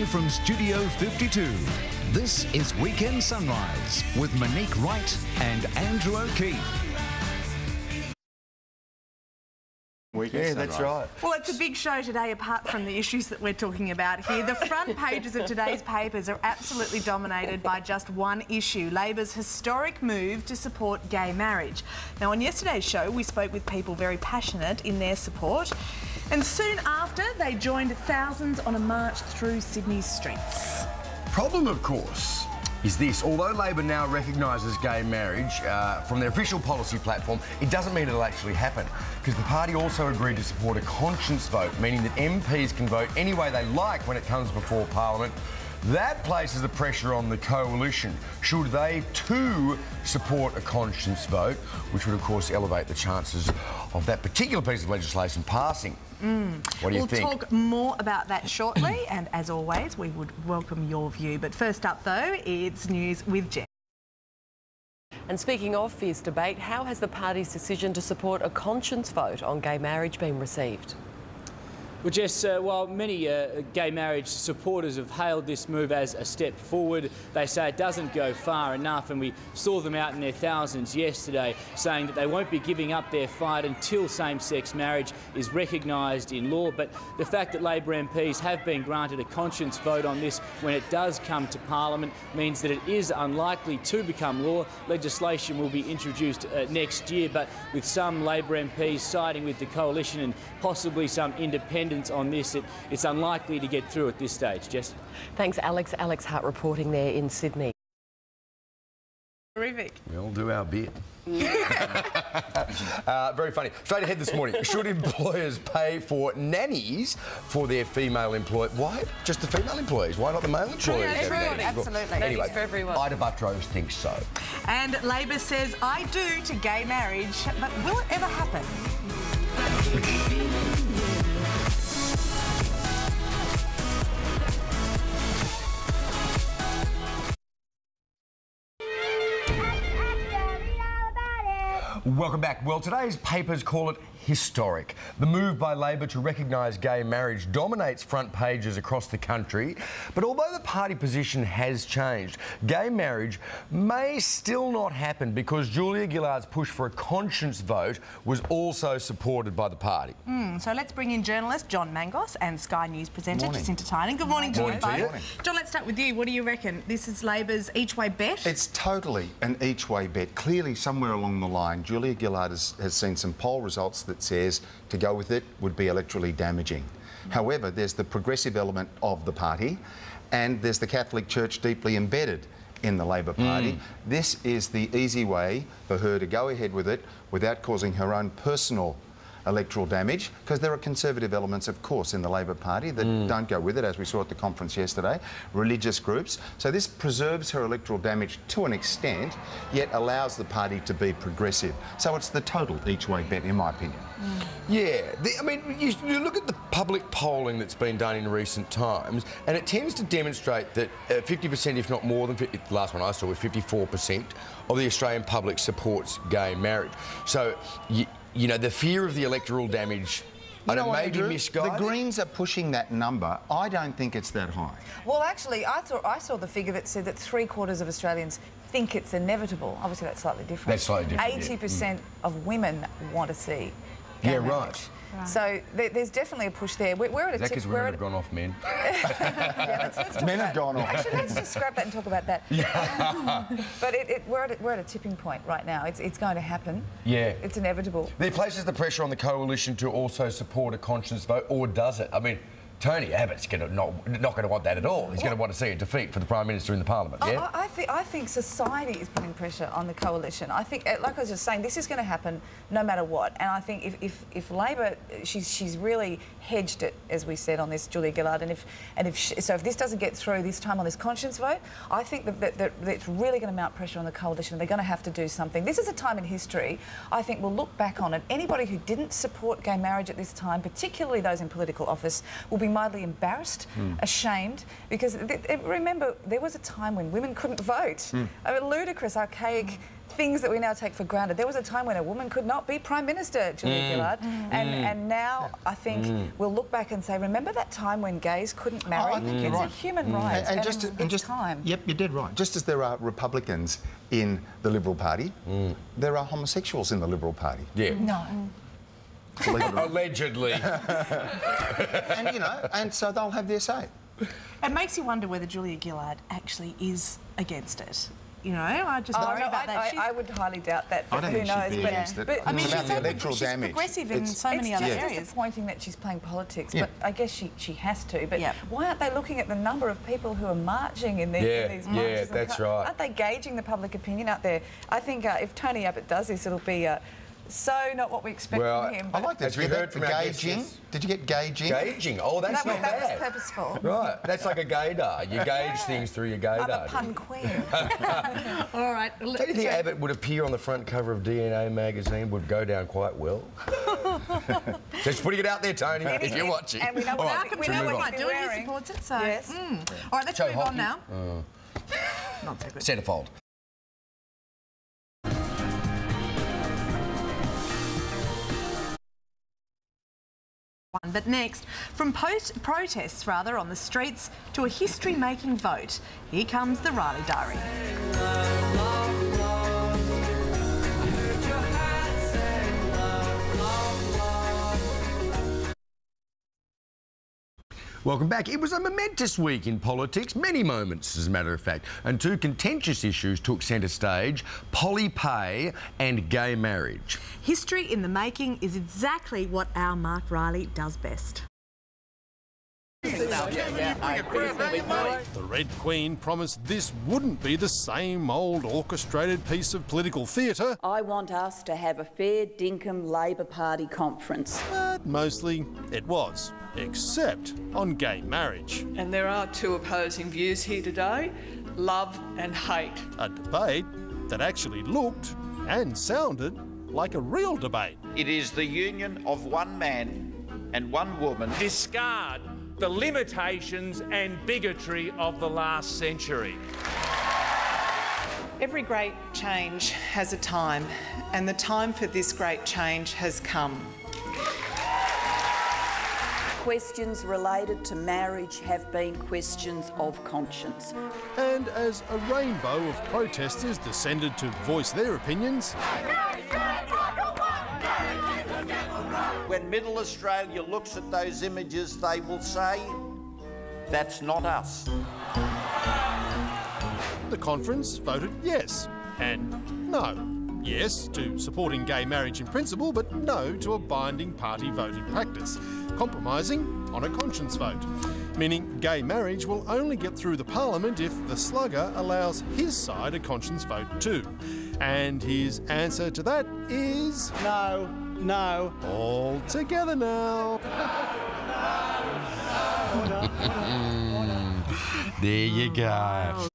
Live from Studio 52, this is Weekend Sunrise with Monique Wright and Andrew O'Keefe. Yeah, that's right. Well, it's a big show today, apart from the issues that we're talking about here. The front pages of today's papers are absolutely dominated by just one issue, Labor's historic move to support gay marriage. Now, on yesterday's show, we spoke with people very passionate in their support, and soon after, they joined thousands on a march through Sydney's streets. Problem, of course, is this. Although Labor now recognises gay marriage from their official policy platform, it doesn't mean it'll actually happen, because the party also agreed to support a conscience vote, meaning that MPs can vote any way they like when it comes before Parliament. That places the pressure on the coalition, should they too support a conscience vote, which would of course elevate the chances of that particular piece of legislation passing. What do you think? We'll talk more about that shortly, and as always, we would welcome your view. But first up, though, it's news with Jen. And speaking of fierce debate, how has the party's decision to support a conscience vote on gay marriage been received? Well, Jess, while many gay marriage supporters have hailed this move as a step forward, they say it doesn't go far enough, and we saw them out in their thousands yesterday saying that they won't be giving up their fight until same-sex marriage is recognised in law. But the fact that Labor MPs have been granted a conscience vote on this when it does come to Parliament means that it is unlikely to become law. Legislation will be introduced next year, but with some Labor MPs siding with the coalition and possibly some independents on this, it's unlikely to get through at this stage. Jess? Thanks, Alex. Alex Hart reporting there in Sydney. Terrific. We all do our bit. Very funny. Straight ahead this morning. Should employers pay for nannies for their female employees? Why just the female employees? Why not the male employees? True, absolutely. Anyway, for everyone. Ida Buttrose thinks so. And Labor says, I do to gay marriage, but will it ever happen? Welcome back. Well, today's papers call it historic. The move by Labor to recognise gay marriage dominates front pages across the country, but although the party position has changed, gay marriage may still not happen because Julia Gillard's push for a conscience vote was also supported by the party. So let's bring in journalist John Mangos and Sky News presenter Jacinta Tynan. Good morning to you both. John, let's start with you. What do you reckon? This is Labor's each-way bet? It's totally an each-way bet. Clearly, somewhere along the line, Julia Gillard has seen some poll results that says to go with it would be electorally damaging. However, there's the progressive element of the party, and there's the Catholic Church deeply embedded in the Labor Party. This is the easy way for her to go ahead with it without causing her own personal electoral damage, because there are conservative elements, of course, in the Labor Party that don't go with it, as we saw at the conference yesterday, religious groups. So this preserves her electoral damage to an extent, yet allows the party to be progressive. So it's the total each-way bet, in my opinion. Yeah, I mean, you look at the public polling that's been done in recent times, and it tends to demonstrate that 50%, if not more than 50, the last one I saw was 54% of the Australian public supports gay marriage. So, you know, the fear of the electoral damage, I don't know, maybe misguided. The Greens are pushing that number. I don't think it's that high. Well, actually, I saw the figure that said that 3/4 of Australians think it's inevitable. Obviously, that's slightly different. That's slightly different. 80% of women want to see Yeah, gay marriage. right. So there's definitely a push there. We're at a Is that because women have gone off men? Yeah, let's talk Men have about, gone off. Actually, let's just scrap that and talk about that. Yeah. But we're at a tipping point right now. It's going to happen. Yeah. It's inevitable. It places the pressure on the coalition to also support a conscience vote, or does it? I mean, Tony Abbott's not going to want that at all. He's going to want to see a defeat for the Prime Minister in the Parliament, yeah? I think society is putting pressure on the coalition. I think, like I was just saying, this is going to happen no matter what. And I think if Labor, she's really hedged it, as we said, on this Julia Gillard. And if this doesn't get through this time on this conscience vote, I think that it's really going to mount pressure on the coalition. They're going to have to do something. This is a time in history, I think we'll look back on it. Anybody who didn't support gay marriage at this time, particularly those in political office, will be mildly embarrassed, ashamed, because remember, there was a time when women couldn't vote. I mean, ludicrous, archaic things that we now take for granted. There was a time when a woman could not be Prime Minister, Julia Gillard, and now I think we'll look back and say, remember that time when gays couldn't marry? It's a human right, and just time. Yep, you did right. Just as there are Republicans in the Liberal Party, there are homosexuals in the Liberal Party. Yeah. No. Allegedly. And, you know, and so they'll have their say. It makes you wonder whether Julia Gillard actually is against it. You know, I just worry about that. I would highly doubt that, but who knows? But I mean, about the electoral she's damage. progressive in so many other areas. It's disappointing that she's playing politics, but I guess she has to. But why aren't they looking at the number of people who are marching in these marches? Yeah, that's right. Aren't they gauging the public opinion out there? I think if Tony Abbott does this, it'll be so not what we expect from him. I like that. As we heard from gauging. Did you get gauging? Gauging. Oh, that's not bad. That was purposeful. Right. That's like a gaydar. You gauge things through your gaydar. I'm a pun queen. All right. Do you think Abbott would appear on the front cover of DNA magazine? Would go down quite well. Just putting it out there, Tony, if you're watching. And we know what we might do it. He supports it, so... Yes. All right, let's move on now. Not so good. Centrefold. But next, from protests on the streets to a history-making vote, here comes the Riley Diary. Welcome back. It was a momentous week in politics, many moments as a matter of fact, and two contentious issues took centre stage: poly pay and gay marriage. History in the making is exactly what our Mark Riley does best. The Red Queen promised this wouldn't be the same old orchestrated piece of political theatre. I want us to have a fair dinkum Labor Party conference. But mostly it was, except on gay marriage. And there are two opposing views here today, love and hate. A debate that actually looked and sounded like a real debate. It is the union of one man and one woman. Discard the limitations and bigotry of the last century. Every great change has a time, and the time for this great change has come. Questions related to marriage have been questions of conscience. And as a rainbow of protesters descended to voice their opinions, When Middle Australia looks at those images, they will say, that's not us. the conference voted yes and no. Yes to supporting gay marriage in principle, but no to a binding party vote in practice, compromising on a conscience vote, meaning gay marriage will only get through the parliament if the slugger allows his side a conscience vote too. And his answer to that is... No, no. All together now. There you go.